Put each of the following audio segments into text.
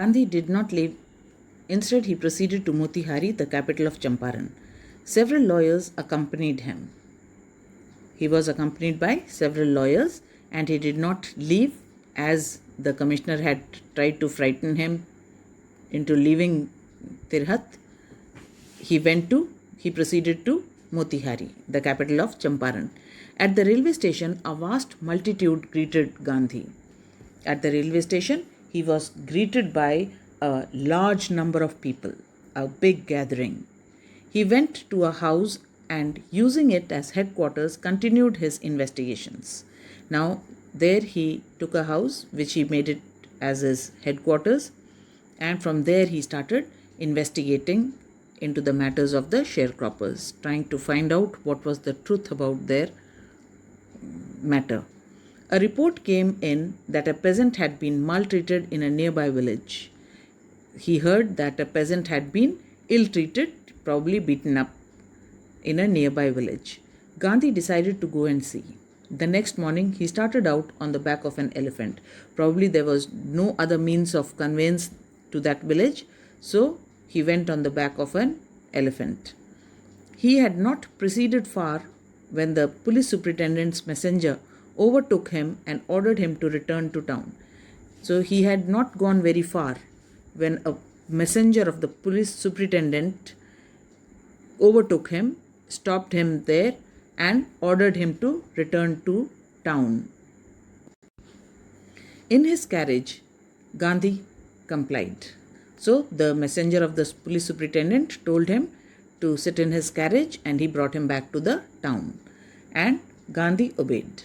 Gandhi did not leave. Instead, he proceeded to Motihari, the capital of Champaran. Several lawyers accompanied him. He was accompanied by several lawyers and he did not leave as the commissioner had tried to frighten him into leaving Tirhat. He proceeded to Motihari, the capital of Champaran. At the railway station, a vast multitude greeted Gandhi. At the railway station, he was greeted by a large number of people, a big gathering. He went to a house and, using it as headquarters, continued his investigations. Now, there he took a house which he made it as his headquarters, and from there he started investigating into the matters of the sharecroppers, trying to find out what was the truth about their matter. A report came in that a peasant had been maltreated in a nearby village. He heard that a peasant had been ill-treated, probably beaten up, in a nearby village. Gandhi decided to go and see. The next morning, he started out on the back of an elephant. Probably there was no other means of conveyance to that village, so he went on the back of an elephant. He had not proceeded far when the police superintendent's messenger overtook him and ordered him to return to town. So he had not gone very far when a messenger of the police superintendent overtook him, stopped him there, and ordered him to return to town. In his carriage, Gandhi complied. So the messenger of the police superintendent told him to sit in his carriage and he brought him back to the town. And Gandhi obeyed.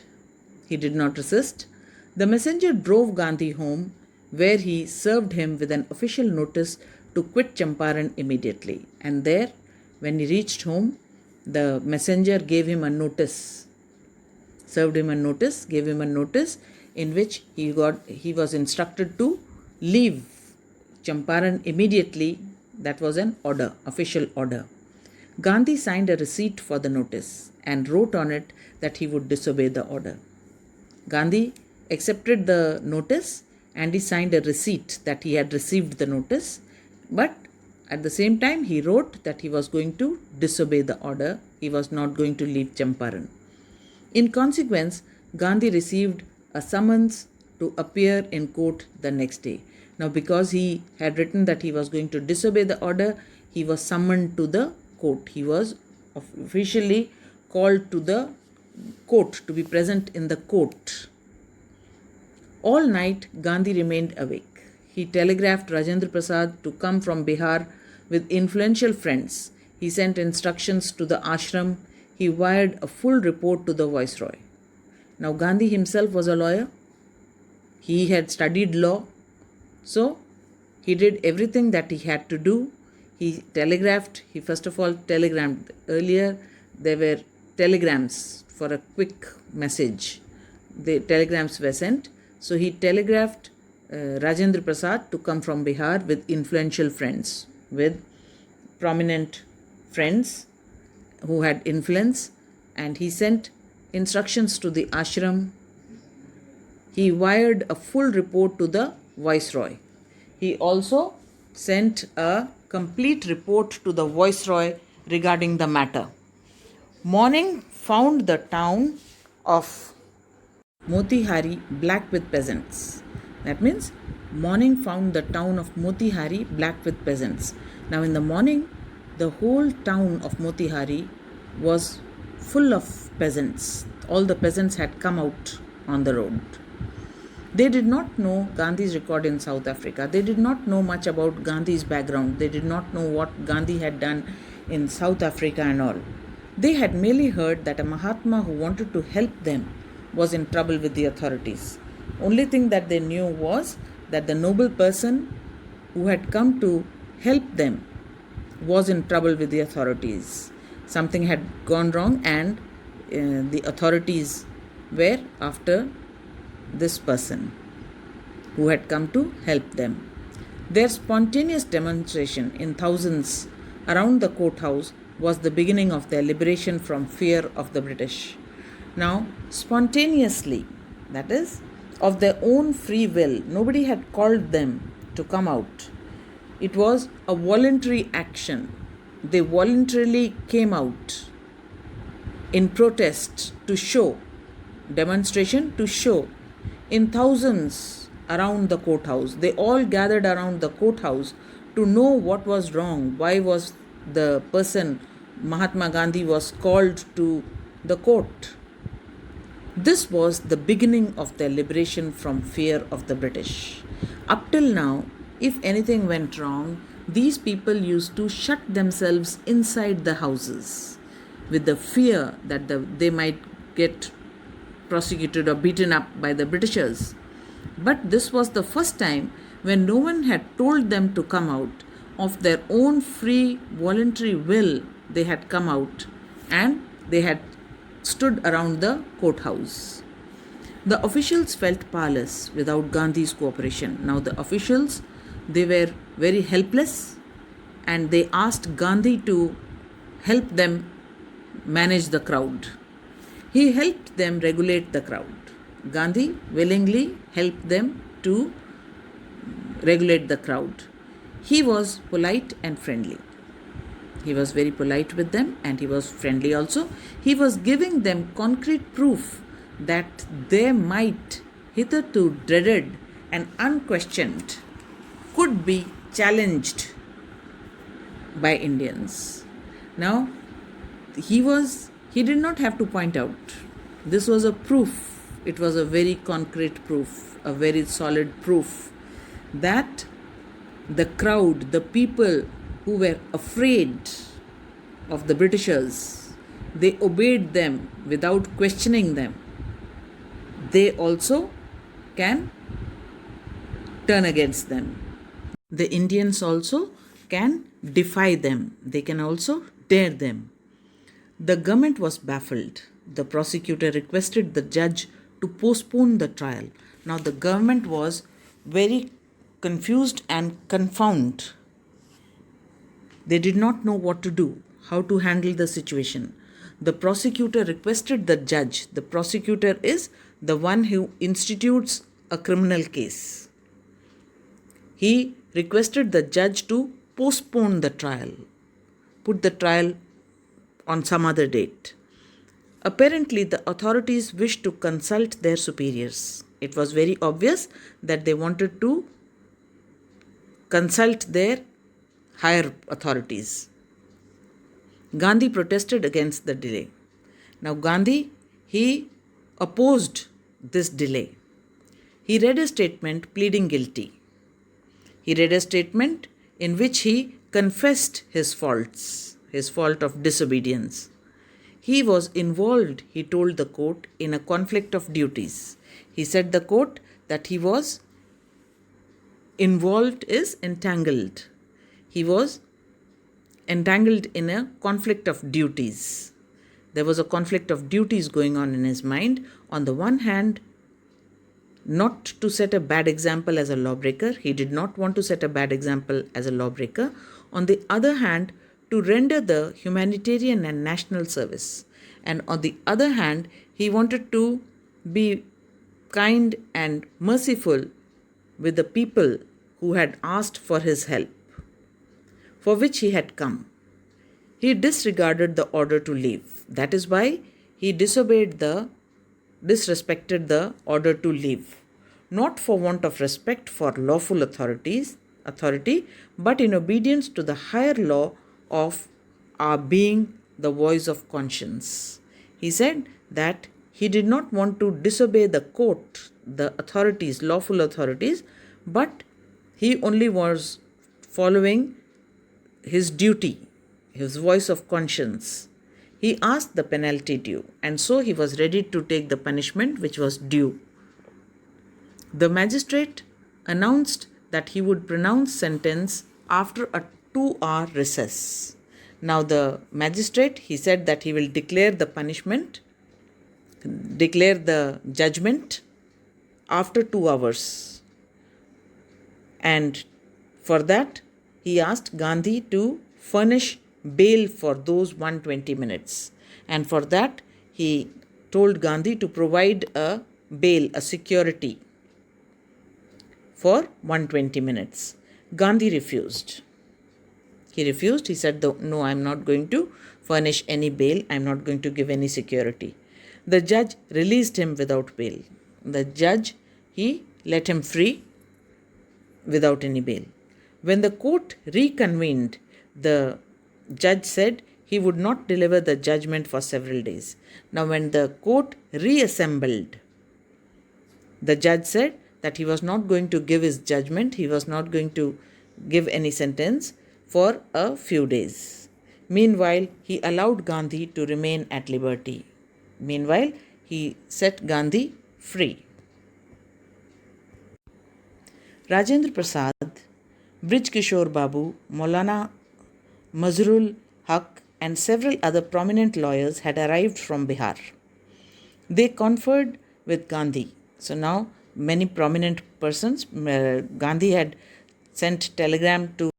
He did not resist. The messenger drove Gandhi home, where he served him with an official notice to quit Champaran immediately. And there, when he reached home, the messenger gave him a notice, served him a notice, gave him a notice in which he was instructed to leave Champaran immediately. That was an order, official order. Gandhi signed a receipt for the notice and wrote on it that he would disobey the order. Gandhi accepted the notice and he signed a receipt that he had received the notice, but at the same time he wrote that he was going to disobey the order. He was not going to leave Champaran. In consequence, Gandhi received a summons to appear in court the next day. Now, because he had written that he was going to disobey the order, he was summoned to the court. He was officially called to the court to be present in the court. All night, Gandhi remained awake. He telegraphed Rajendra Prasad to come from Bihar with influential friends. He sent instructions to the ashram. He wired a full report to the viceroy. Now, Gandhi himself was a lawyer. He had studied law. So, he did everything that he had to do. He first of all telegrammed. Earlier, there were telegrams for a quick message. The telegrams were sent. So, he telegraphed Rajendra Prasad to come from Bihar with influential friends, with prominent friends who had influence, and he sent instructions to the ashram. He wired a full report to the viceroy. He also sent a complete report to the viceroy regarding the matter. Morning found the town of Motihari black with peasants. That means morning found the town of Motihari black with peasants. Now in the morning, the whole town of Motihari was full of peasants. All the peasants had come out on the road. They did not know Gandhi's record in South Africa. They did not know much about Gandhi's background. They did not know what Gandhi had done in South Africa and all. They had merely heard that a Mahatma who wanted to help them was in trouble with the authorities. Only thing that they knew was that the noble person who had come to help them was in trouble with the authorities. Something had gone wrong and the authorities were after this person who had come to help them. Their spontaneous demonstration in thousands around the courthouse was the beginning of their liberation from fear of the British. Now, spontaneously, that is, of their own free will, nobody had called them to come out. It was a voluntary action. They voluntarily came out in protest to show, demonstration to show, in thousands around the courthouse. They all gathered around the courthouse to know what was wrong. Why was the person, Mahatma Gandhi, was called to the court? This was the beginning of their liberation from fear of the British. Up till now, if anything went wrong, these people used to shut themselves inside the houses with the fear that they might get prosecuted or beaten up by the Britishers. But this was the first time when no one had told them to come out. Of their own free, voluntary will, they had come out and they had stood around the courthouse. The officials felt powerless without Gandhi's cooperation. Now the officials, they were very helpless and they asked Gandhi to help them manage the crowd. He helped them regulate the crowd. Gandhi willingly helped them to regulate the crowd. He was polite and friendly. He was very polite with them and he was friendly also. He was giving them concrete proof that their might, hitherto dreaded and unquestioned, could be challenged by Indians. Now, he did not have to point out. This was a proof. It was a very concrete proof, a very solid proof that the crowd, the people who were afraid of the Britishers, they obeyed them without questioning them. They also can turn against them. The Indians also can defy them. They can also dare them. The government was baffled. The prosecutor requested the judge to postpone the trial. Now the government was very confused and confounded. They did not know what to do, how to handle the situation. The prosecutor requested the judge. The prosecutor is the one who institutes a criminal case. He requested the judge to postpone the trial, put the trial on some other date. Apparently, the authorities wished to consult their superiors. It was very obvious that they wanted to consult their higher authorities. Gandhi protested against the delay. Now Gandhi, he opposed this delay. He read a statement pleading guilty. He read a statement in which he confessed his faults, his fault of disobedience. He was involved, he told the court, in a conflict of duties. He said the court that he was involved is entangled. He was entangled in a conflict of duties. There was a conflict of duties going on in his mind. On the one hand, not to set a bad example as a lawbreaker. He did not want to set a bad example as a lawbreaker. On the other hand, to render the humanitarian and national service. And on the other hand, he wanted to be kind and merciful with the people who had asked for his help, for which he had come. He disregarded the order to leave. That is why he disrespected the order to leave. Not for want of respect for lawful authority, but in obedience to the higher law of our being the voice of conscience. He said that he did not want to disobey the court, the authorities, lawful authorities, but he only was following his duty, his voice of conscience. He asked the penalty due, and so he was ready to take the punishment which was due. The magistrate announced that he would pronounce sentence after a 2-hour recess. Now the magistrate, he said that he will declare the punishment, declare the judgment after 2 hours. And for that, he asked Gandhi to furnish bail for those 120 minutes. And for that, he told Gandhi to provide a bail, a security, for 120 minutes. Gandhi refused. He refused. He said, no, I'm not going to furnish any bail. I'm not going to give any security. The judge released him without bail. The judge, he let him free without any bail. When the court reconvened, the judge said he would not deliver the judgment for several days. Now, when the court reassembled, the judge said that he was not going to give his judgment, he was not going to give any sentence for a few days. Meanwhile, he allowed Gandhi to remain at liberty. Meanwhile, he set Gandhi free. Rajendra Prasad, Brij Kishore Babu, Maulana Mazharul Haq, and several other prominent lawyers had arrived from Bihar. They conferred with Gandhi. So now many prominent persons, Gandhi had sent telegram to